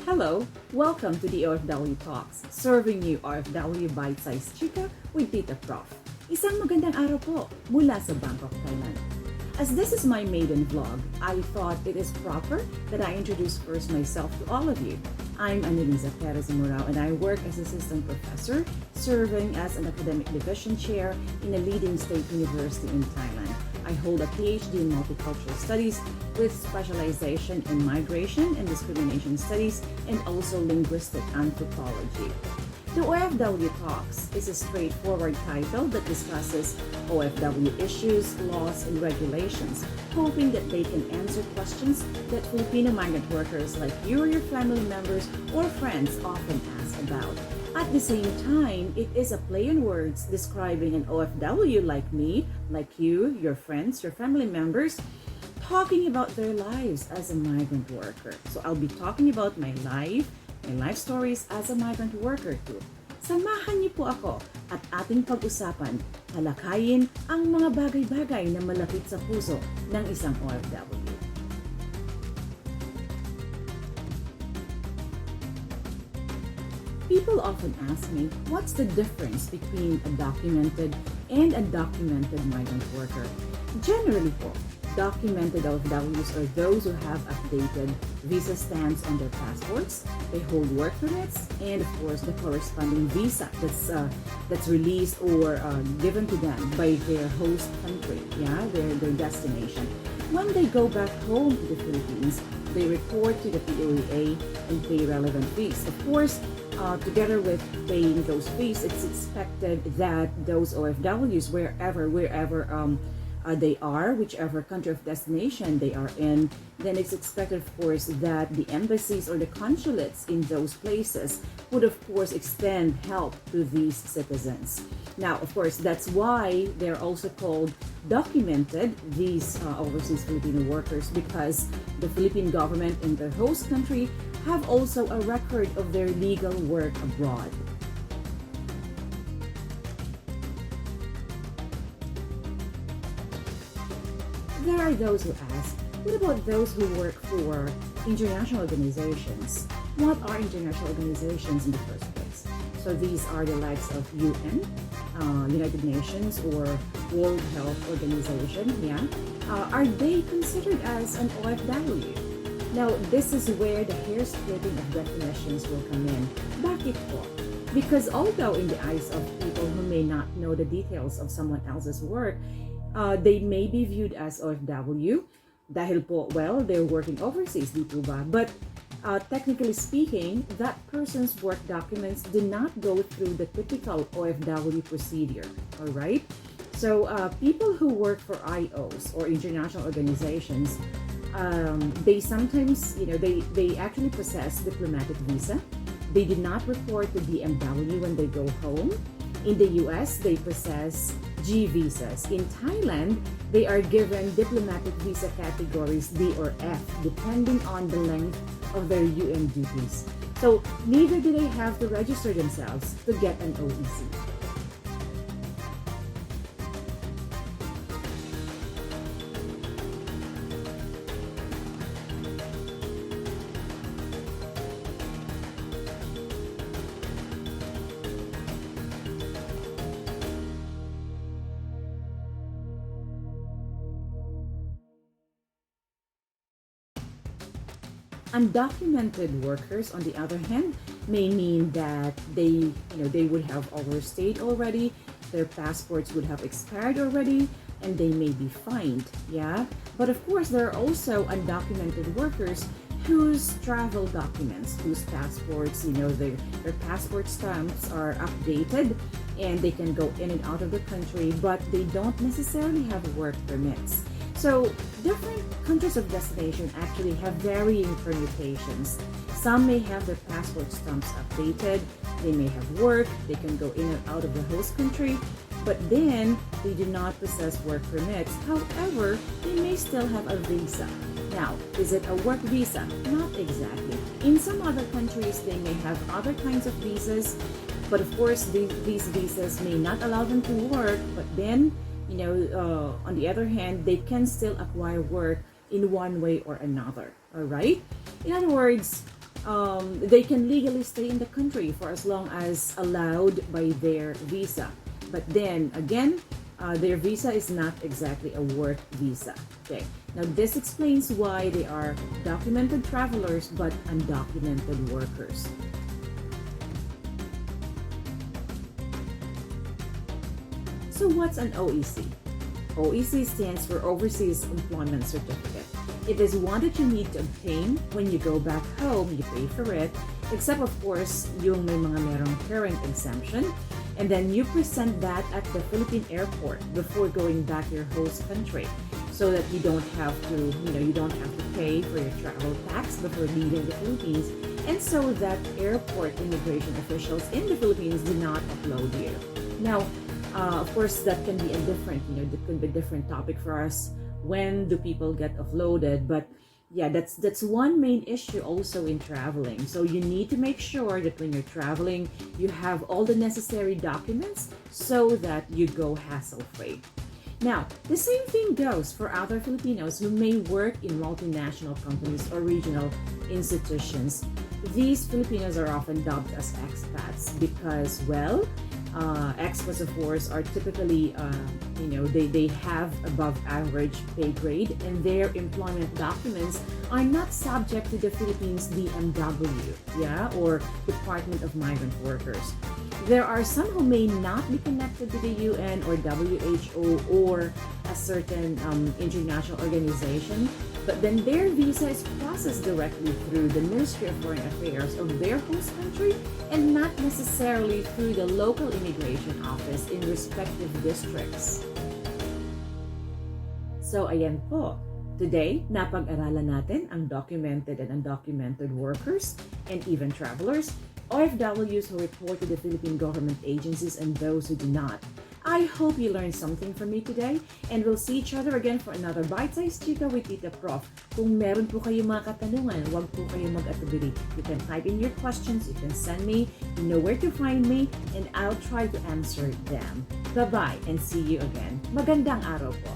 Hello, welcome to the OFW Talks, serving you OFW bite-sized chika with Tita Prof. Isang magandang araw po mula sa Bangkok, Thailand. As this is my maiden vlog, I thought it is proper that I introduce first myself to all of you. I'm Annalisa Perez Morao and I work as assistant professor, serving as an academic division chair in a leading state university in Thailand. I hold a PhD in multicultural studies with specialization in migration and discrimination studies and also linguistic anthropology. The OFW Talks is a straightforward title that discusses OFW issues, laws, and regulations, hoping that they can answer questions that Filipino migrant workers like you or your family members or friends often ask about. At the same time, it is a play on words describing an OFW like me, like you, your friends, your family members, talking about their lives as a migrant worker. So I'll be talking about my life stories as a migrant worker too. Samahan niyo po ako at ating pag-usapan, talakayin ang mga bagay-bagay na malapit sa puso ng isang OFW. People often ask me, what's the difference between a documented and undocumented migrant worker? Generally po, documented OFWs are those who have updated visa stamps on their passports, they hold work permits, and of course the corresponding visa that's released or given to them by their host country, their destination. When they go back home to the Philippines, they report to the POEA and pay relevant fees. Of course, together with paying those fees, it's expected that those OFWs, wherever they are, whichever country of destination they are in, then it's expected, of course, that the embassies or the consulates in those places would, of course, extend help to these citizens. Now, of course, that's why they're also called documented, these overseas Filipino workers, because the Philippine government in their host country have also a record of their legal work abroad. There are those who ask, what about those who work for international organizations? What are international organizations in the first place? So these are the likes of UN, United Nations, or World Health Organization, are they considered as an OFW? Now, this is where the hair splitting of definitions will come in. Bakit po? Because although in the eyes of people who may not know the details of someone else's work, they may be viewed as OFW dahil po, well, they're working overseas, di po ba? But technically speaking, that person's work documents do not go through the typical OFW procedure, all right? So people who work for IOs or international organizations, they sometimes, they actually possess diplomatic visa. They do not report to DMW when they go home. In the US, they possess G visas. In Thailand, they are given diplomatic visa categories D or F, depending on the length of their UN duties. So neither do they have to register themselves to get an OEC. Undocumented workers, on the other hand, may mean that they would have overstayed already, their passports would have expired already, and they may be fined, But of course, there are also undocumented workers whose travel documents, whose passports, their passport stamps are updated and they can go in and out of the country, but they don't necessarily have work permits. So different countries of destination actually have varying permutations. Some may have their passport stamps updated, they may have work, they can go in and out of the host country, but then they do not possess work permits. However, they may still have a visa. Now, is it a work visa? Not exactly. In some other countries, they may have other kinds of visas, but of course, these visas may not allow them to work, but then on the other hand, they can still acquire work in one way or another. All right? In other words, they can legally stay in the country for as long as allowed by their visa. But then again, their visa is not exactly a work visa. Okay. Now this explains why they are documented travelers but undocumented workers. So what's an OEC? OEC stands for Overseas Employment Certificate. It is one that you need to obtain when you go back home. You pay for it, except of course yung may mga merong current exemption. And then you present that at the Philippine airport before going back to your host country, so that you don't have to, you don't have to pay for your travel tax before leaving the Philippines, and so that airport immigration officials in the Philippines do not upload you. Now, of course, that can be a different, that could be a different topic for us. When do people get offloaded? But yeah, that's one main issue also in traveling. So you need to make sure that when you're traveling, you have all the necessary documents so that you go hassle-free. Now, the same thing goes for other Filipinos who may work in multinational companies or regional institutions. These Filipinos are often dubbed as expats because, well, expats, of course, are typically, they have above average pay grade, and their employment documents are not subject to the Philippines DMW, or Department of Migrant Workers. There are some who may not be connected to the UN or WHO or a certain international organization, but then their visa is processed directly through the Ministry of Foreign Affairs of their host country and not necessarily through the local immigration office in respective districts. So ayan po. Today, napag-aralan natin ang documented and undocumented workers and even travelers, OFWs who report to the Philippine government agencies and those who do not. I hope you learned something from me today, and we'll see each other again for another Bite-Sized Chika with Tita Prof. Kung meron po kayong mga katanungan, huwag po kayong mag-atubili. You can type in your questions, you can send me, you know where to find me, and I'll try to answer them. Bye-bye and see you again. Magandang araw po.